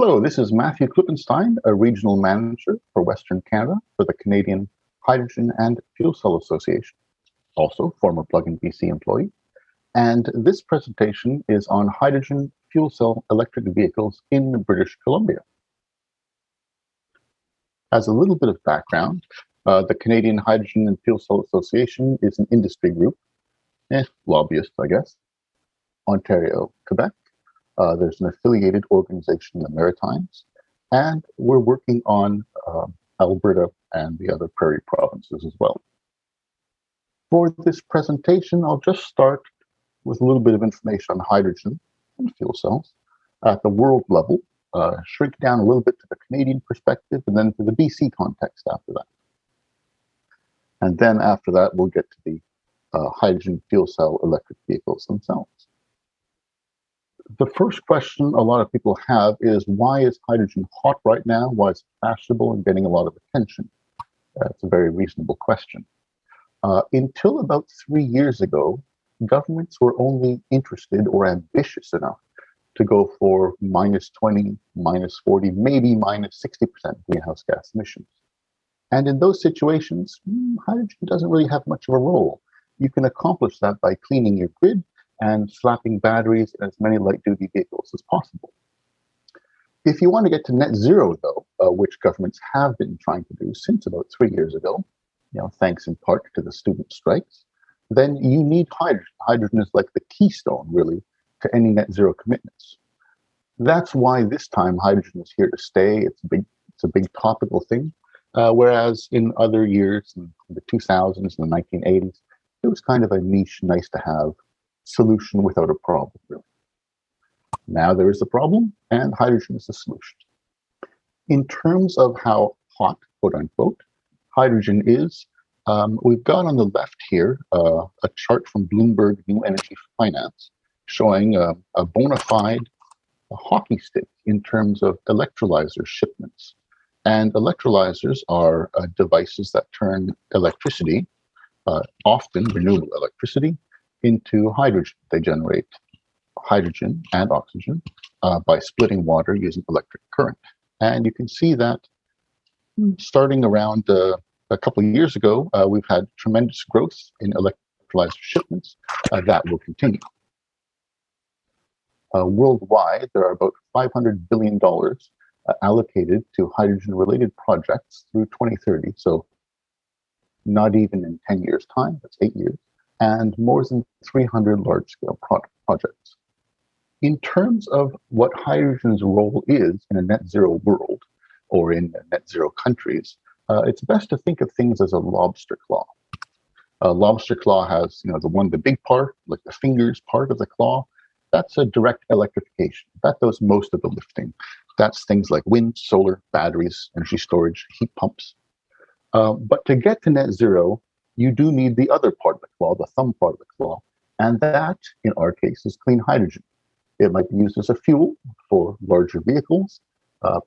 Hello, this is Matthew Klippenstein, a regional manager for Western Canada for the Canadian Hydrogen and Fuel Cell Association, also former Plug-in BC employee. And this presentation is on hydrogen fuel cell electric vehicles in British Columbia. As a little bit of background, the Canadian Hydrogen and Fuel Cell Association is an industry group, lobbyist, I guess, Ontario, Quebec. There's an affiliated organization in the Maritimes, and we're working on Alberta and the other prairie provinces as well. For this presentation, I'll just start with a little bit of information on hydrogen and fuel cells at the world level, shrink down a little bit to the Canadian perspective, and then to the BC context after that. And then after that, we'll get to the hydrogen fuel cell electric vehicles themselves. The first question a lot of people have is, why is hydrogen hot right now? Why is it fashionable and getting a lot of attention? That's a very reasonable question. Until about 3 years ago, governments were only interested or ambitious enough to go for -20, -40, maybe -60% greenhouse gas emissions. And in those situations, hydrogen doesn't really have much of a role. You can accomplish that by cleaning your grid and slapping batteries in as many light-duty vehicles as possible. If you want to get to net zero, though, which governments have been trying to do since about 3 years ago, thanks in part to the student strikes, then you need hydrogen. Hydrogen is like the keystone, really, to any net zero commitments. That's why this time hydrogen is here to stay. It's a big topical thing, whereas in other years, in the 2000s and the 1980s, it was kind of a niche, nice-to-have solution without a problem, really. Now there is a problem, and hydrogen is the solution. In terms of how hot, quote unquote, hydrogen is, we've got on the left here a chart from Bloomberg New Energy Finance showing a bona fide hockey stick in terms of electrolyzer shipments. And electrolyzers are devices that turn electricity, often renewable electricity, into hydrogen. They generate hydrogen and oxygen by splitting water using electric current. And you can see that starting around a couple of years ago, we've had tremendous growth in electrolyzer shipments. That will continue. Worldwide, there are about $500 billion allocated to hydrogen-related projects through 2030. So not even in 10 years' time, that's 8 years. And more than 300 large-scale projects. In terms of what hydrogen's role is in a net zero world or in net zero countries, it's best to think of things as a lobster claw. A lobster claw has, the big part, like the fingers part of the claw, that's a direct electrification. That does most of the lifting. That's things like wind, solar, batteries, energy storage, heat pumps. But to get to net zero, you do need the other part of the claw, the thumb part of the claw. And that, in our case, is clean hydrogen. It might be used as a fuel for larger vehicles,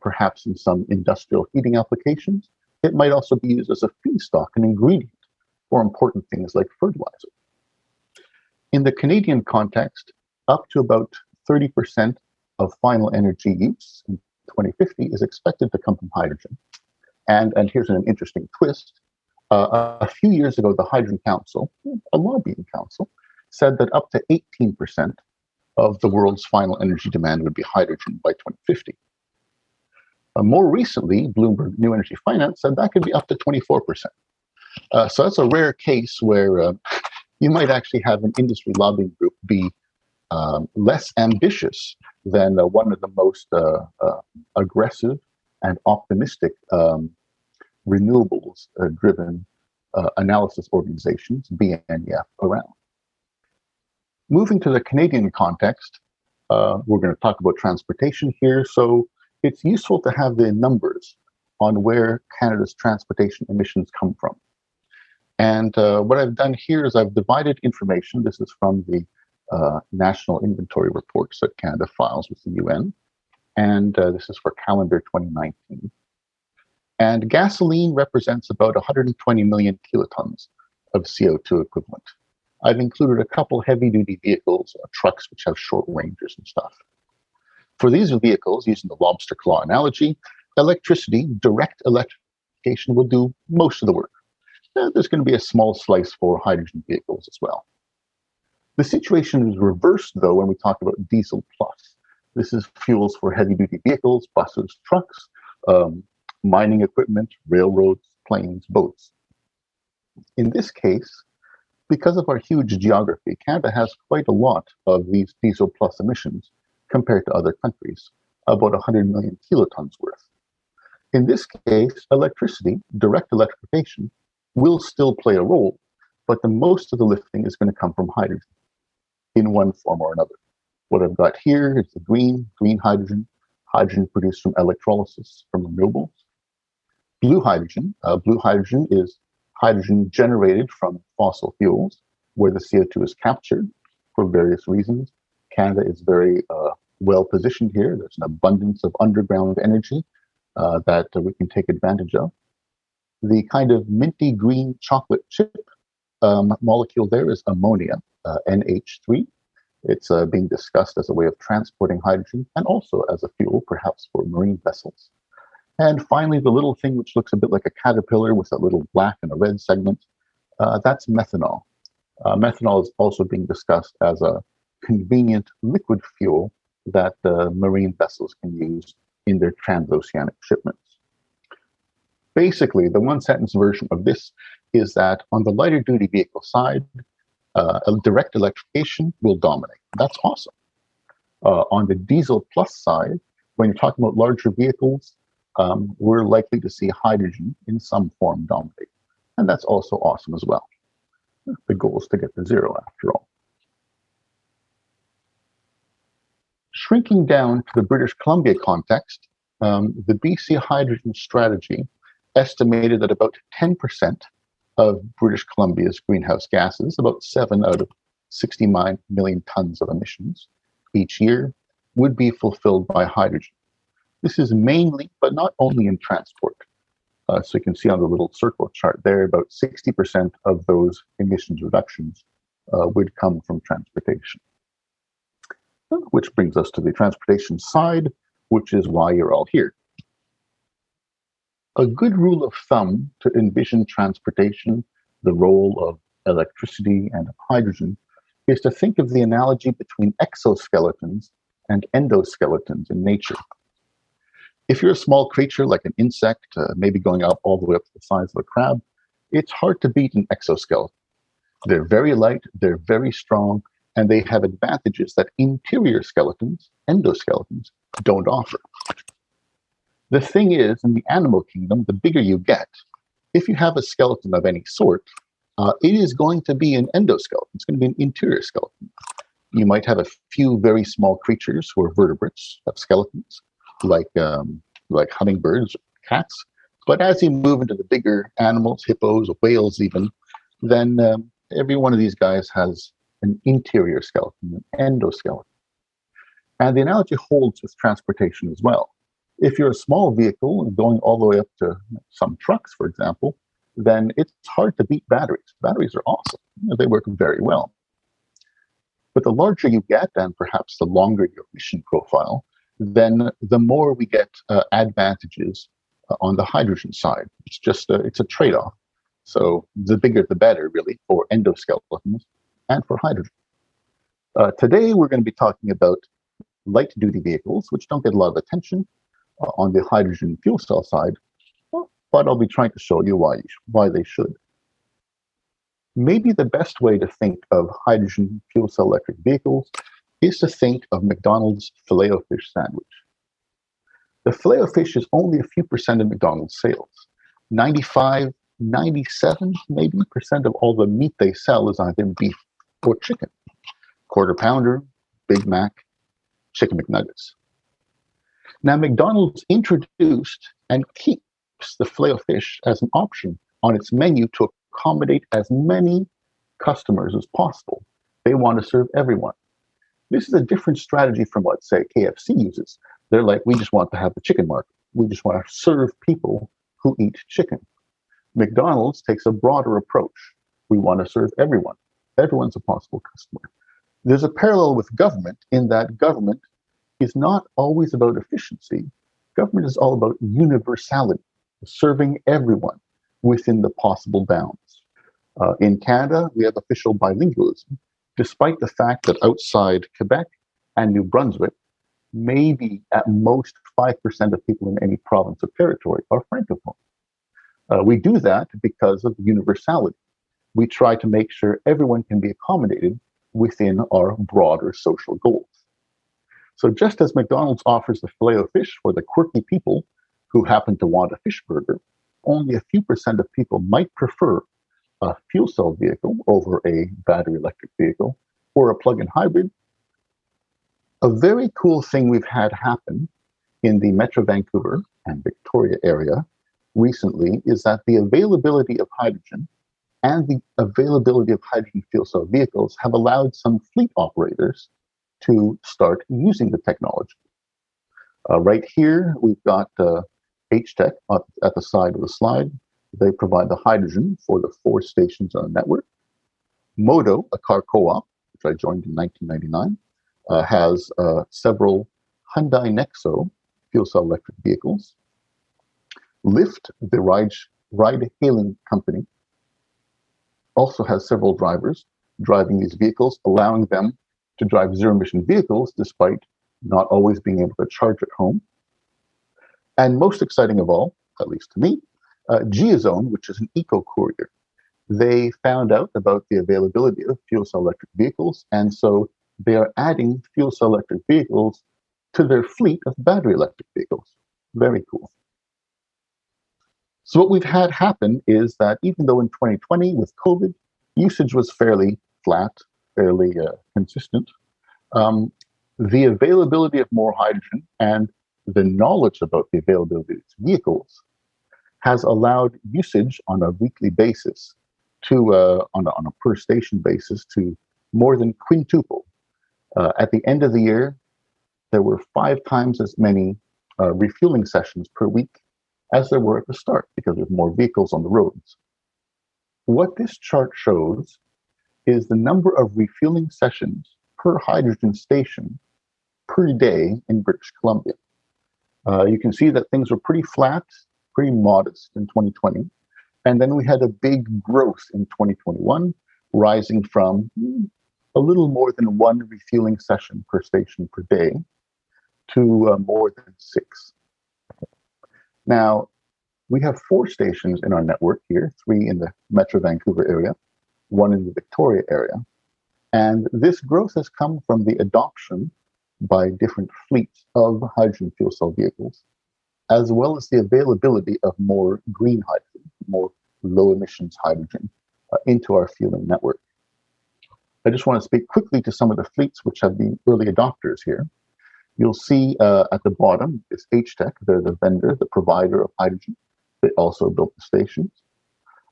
perhaps in some industrial heating applications. It might also be used as a feedstock, an ingredient for important things like fertilizer. In the Canadian context, up to about 30% of final energy use in 2050 is expected to come from hydrogen. And here's an interesting twist. A few years ago, the Hydrogen Council, a lobbying council, said that up to 18% of the world's final energy demand would be hydrogen by 2050. More recently, Bloomberg New Energy Finance said that could be up to 24%. So that's a rare case where you might actually have an industry lobbying group be less ambitious than one of the most aggressive and optimistic renewables-driven analysis organizations, BNEF, around. Moving to the Canadian context, we're going to talk about transportation here. So it's useful to have the numbers on where Canada's transportation emissions come from. And what I've done here is I've divided information. This is from the national inventory reports that Canada files with the UN. And this is for calendar 2019. And gasoline represents about 120 million kilotons of CO2 equivalent. I've included a couple heavy-duty vehicles, trucks, which have short ranges and stuff. For these vehicles, using the lobster claw analogy, electricity, direct electrification, will do most of the work. There's going to be a small slice for hydrogen vehicles as well. The situation is reversed, though, when we talk about diesel plus. This is fuels for heavy-duty vehicles, buses, trucks, mining equipment, railroads, planes, boats. In this case, because of our huge geography, Canada has quite a lot of these diesel plus emissions compared to other countries, about 100 million kilotons worth. In this case, electricity, direct electrification, will still play a role, but the most of the lifting is going to come from hydrogen in one form or another. What I've got here is the green hydrogen, hydrogen produced from electrolysis from renewables. Blue hydrogen is hydrogen generated from fossil fuels, where the CO2 is captured for various reasons. Canada is very well positioned here. There's an abundance of underground energy that we can take advantage of. The kind of minty green chocolate chip molecule there is ammonia, NH3. It's being discussed as a way of transporting hydrogen and also as a fuel, perhaps for marine vessels. And finally, the little thing which looks a bit like a caterpillar with a little black and a red segment, that's methanol. Methanol is also being discussed as a convenient liquid fuel that marine vessels can use in their transoceanic shipments. Basically, the one-sentence version of this is that on the lighter-duty vehicle side, direct electrification will dominate. That's awesome. On the diesel plus side, when you're talking about larger vehicles, we're likely to see hydrogen in some form dominate. And that's also awesome as well. The goal is to get to zero after all. Shrinking down to the British Columbia context, the BC Hydrogen Strategy estimated that about 10% of British Columbia's greenhouse gases, about 7 out of 69 million tons of emissions each year, would be fulfilled by hydrogen. This is mainly, but not only in transport. So you can see on the little circle chart there, about 60% of those emissions reductions would come from transportation. Which brings us to the transportation side, which is why you're all here. A good rule of thumb to envision transportation, the role of electricity and hydrogen, is to think of the analogy between exoskeletons and endoskeletons in nature. If you're a small creature like an insect, maybe going up all the way up to the size of a crab, it's hard to beat an exoskeleton. They're very light, they're very strong, and they have advantages that interior skeletons, endoskeletons, don't offer. The thing is, in the animal kingdom, the bigger you get, if you have a skeleton of any sort, it is going to be an endoskeleton. It's going to be an interior skeleton. You might have a few very small creatures who are vertebrates, have skeletons, like hummingbirds, cats. But as you move into the bigger animals, hippos, whales even, then every one of these guys has an interior skeleton, an endoskeleton. And the analogy holds with transportation as well. If you're a small vehicle going all the way up to some trucks, for example, then it's hard to beat batteries. Batteries are awesome. They work very well. But the larger you get, and perhaps the longer your mission profile, then the more we get advantages on the hydrogen side. It's just it's a trade-off. So the bigger the better, really, for endoskeletons and for hydrogen. Today, we're going to be talking about light-duty vehicles, which don't get a lot of attention on the hydrogen fuel cell side, but I'll be trying to show you why they should. Maybe the best way to think of hydrogen fuel cell electric vehicles is to think of McDonald's Filet-O-Fish sandwich. The Filet-O-Fish is only a few percent of McDonald's sales. 95, 97 maybe percent of all the meat they sell is either beef or chicken. Quarter pounder, Big Mac, Chicken McNuggets. Now, McDonald's introduced and keeps the Filet-O-Fish as an option on its menu to accommodate as many customers as possible. They want to serve everyone. This is a different strategy from what, say, KFC uses. They're like, we just want to have the chicken market. We just want to serve people who eat chicken. McDonald's takes a broader approach. We want to serve everyone. Everyone's a possible customer. There's a parallel with government in that government is not always about efficiency. Government is all about universality, serving everyone within the possible bounds. In Canada, we have official bilingualism, despite the fact that outside Quebec and New Brunswick, maybe at most 5% of people in any province or territory are francophone. We do that because of universality. We try to make sure everyone can be accommodated within our broader social goals. So just as McDonald's offers the filet of fish for the quirky people who happen to want a fish burger, only a few percent of people might prefer a fuel cell vehicle over a battery electric vehicle or a plug-in hybrid. A very cool thing we've had happen in the Metro Vancouver and Victoria area recently is that the availability of hydrogen and the availability of hydrogen fuel cell vehicles have allowed some fleet operators to start using the technology. Right here, we've got HTEC at the side of the slide. They provide the hydrogen for the 4 stations on the network. Modo, a car co-op, which I joined in 1999, has several Hyundai Nexo fuel cell electric vehicles. Lyft, the ride-hailing company, also has several drivers driving these vehicles, allowing them to drive zero-emission vehicles despite not always being able to charge at home. And most exciting of all, at least to me, Geozone, which is an eco-courier. They found out about the availability of fuel cell electric vehicles, and so they are adding fuel cell electric vehicles to their fleet of battery electric vehicles. Very cool. So what we've had happen is that even though in 2020 with COVID, usage was fairly flat, fairly consistent, the availability of more hydrogen and the knowledge about the availability of its vehicles has allowed usage on a weekly basis to, on a per station basis, to more than quintuple. At the end of the year, there were 5 times as many refueling sessions per week as there were at the start because there's more vehicles on the roads. What this chart shows is the number of refueling sessions per hydrogen station per day in British Columbia. You can see that things were pretty flat, pretty modest in 2020. And then we had a big growth in 2021, rising from a little more than 1 refueling session per station per day to more than 6. Now, we have 4 stations in our network here, 3 in the Metro Vancouver area, 1 in the Victoria area. And this growth has come from the adoption by different fleets of hydrogen fuel cell vehicles, as well as the availability of more green hydrogen, more low emissions hydrogen into our fueling network. I just want to speak quickly to some of the fleets which have been early adopters here. You'll see at the bottom is HTEC. They're the vendor, the provider of hydrogen. They also built the stations.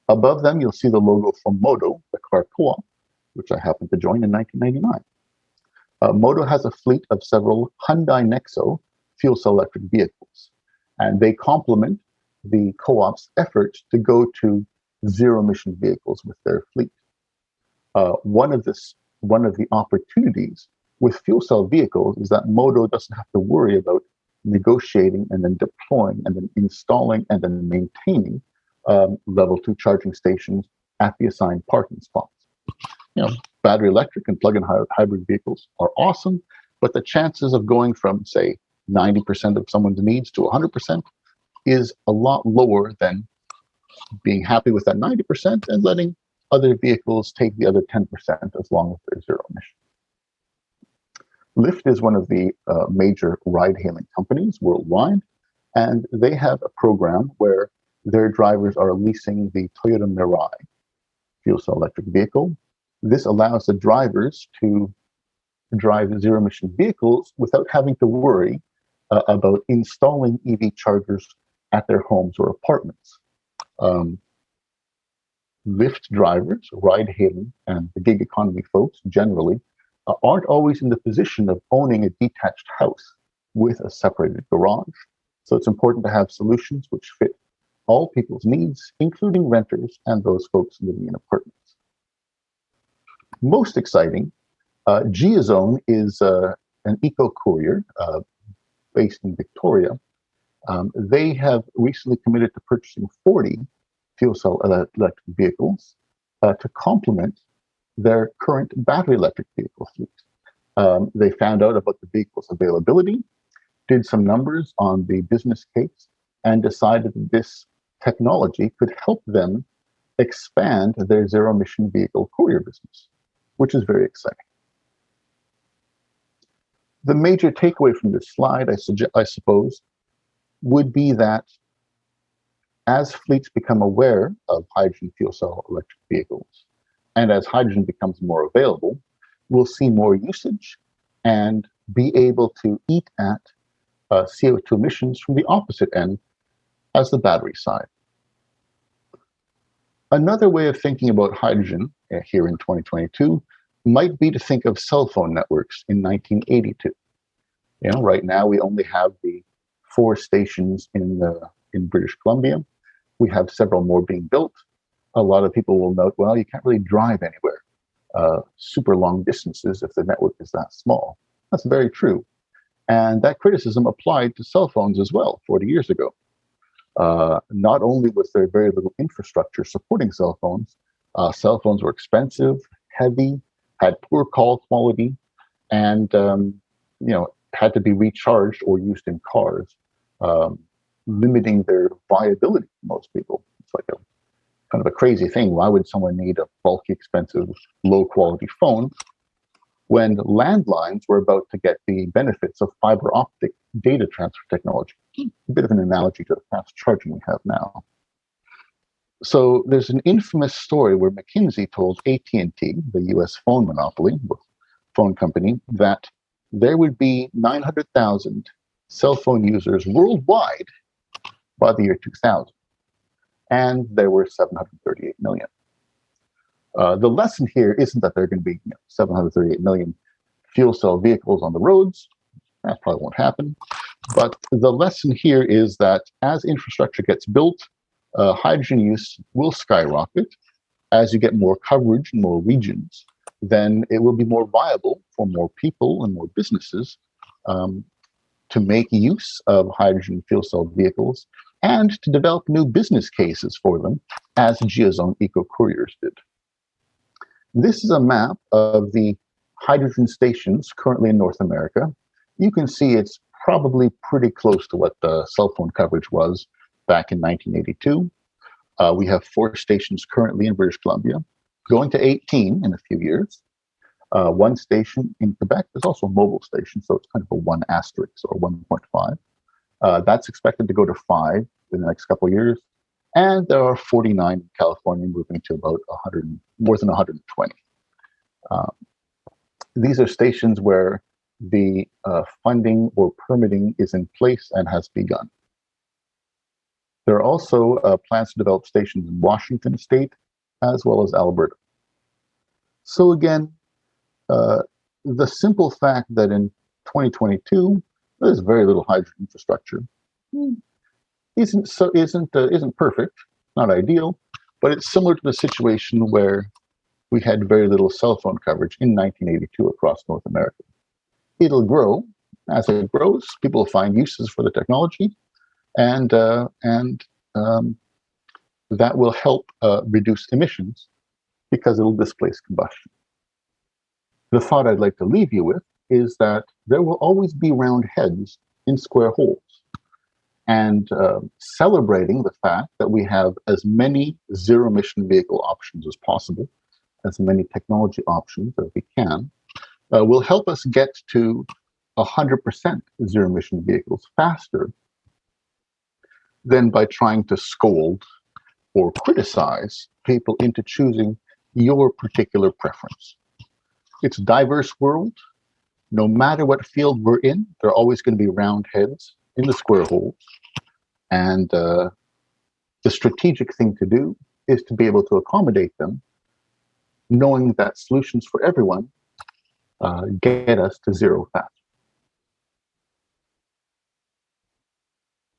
Above them, you'll see the logo from Modo, the car co-op, which I happened to join in 1999. Modo has a fleet of several Hyundai Nexo fuel cell electric vehicles, and they complement the co-op's efforts to go to zero-emission vehicles with their fleet. One of the opportunities with fuel cell vehicles is that Modo doesn't have to worry about negotiating and then deploying and then installing and then maintaining level 2 charging stations at the assigned parking spots. Battery electric and plug-in hybrid vehicles are awesome, but the chances of going from, say, 90% of someone's needs to 100% is a lot lower than being happy with that 90% and letting other vehicles take the other 10% as long as they're zero emission. Lyft is one of the major ride-hailing companies worldwide, and they have a program where their drivers are leasing the Toyota Mirai fuel cell electric vehicle. This allows the drivers to drive zero-emission vehicles without having to worry about installing EV chargers at their homes or apartments. Lyft drivers, ride-hailing, and the gig economy folks generally aren't always in the position of owning a detached house with a separated garage. So it's important to have solutions which fit all people's needs, including renters and those folks living in apartments. Most exciting, Geozone is an eco-courier based in Victoria. They have recently committed to purchasing 40 fuel cell electric vehicles to complement their current battery electric vehicle fleet. They found out about the vehicle's availability, did some numbers on the business case, and decided that this technology could help them expand their zero-emission vehicle courier business, which is very exciting. The major takeaway from this slide, I suppose, would be that as fleets become aware of hydrogen fuel cell electric vehicles, and as hydrogen becomes more available, we'll see more usage and be able to eat at CO2 emissions from the opposite end as the battery side. Another way of thinking about hydrogen here in 2022 might be to think of cell phone networks in 1982. You know, right now we only have the 4 stations in British Columbia. We have several more being built. A lot of people will note, well, you can't really drive anywhere super long distances if the network is that small. That's very true. And that criticism applied to cell phones as well 40 years ago. Not only was there very little infrastructure supporting cell phones were expensive, heavy, had poor call quality, and had to be recharged or used in cars, limiting their viability for most people. It's like a kind of a crazy thing. Why would someone need a bulky, expensive, low-quality phone when landlines were about to get the benefits of fiber optic data transfer technology? A bit of an analogy to the fast charging we have now. So there's an infamous story where McKinsey told AT&T, the US phone monopoly, phone company, that there would be 900,000 cell phone users worldwide by the year 2000. And there were 738 million. The lesson here isn't that there are going to be 738 million fuel cell vehicles on the roads. That probably won't happen. But the lesson here is that as infrastructure gets built, hydrogen use will skyrocket. As you get more coverage in more regions, then it will be more viable for more people and more businesses to make use of hydrogen fuel cell vehicles and to develop new business cases for them, as GeoZone eco-couriers did. This is a map of the hydrogen stations currently in North America. You can see it's probably pretty close to what the cell phone coverage was back in 1982. We have 4 stations currently in British Columbia, going to 18 in a few years. 1 station in Quebec. There's also a mobile station, so it's kind of a 1 asterisk or 1.5. That's expected to go to 5 in the next couple of years. And there are 49 in California, moving to about more than 120. These are stations where the funding or permitting is in place and has begun. There are also plans to develop stations in Washington State as well as Alberta. So again, the simple fact that in 2022 there's very little hydrogen infrastructure isn't perfect, not ideal, but it's similar to the situation where we had very little cell phone coverage in 1982 across North America. It'll grow. As it grows, people will find uses for the technology, and that will help reduce emissions because it'll displace combustion. The thought I'd like to leave you with is that there will always be round heads in square holes, and celebrating the fact that we have as many zero-emission vehicle options as possible, as many technology options as we can, will help us get to 100% zero-emission vehicles faster than by trying to scold or criticize people into choosing your particular preference. It's a diverse world. No matter what field we're in, there are always going to be round heads in the square holes. And the strategic thing to do is to be able to accommodate them, knowing that solutions for everyone get us to zero fast.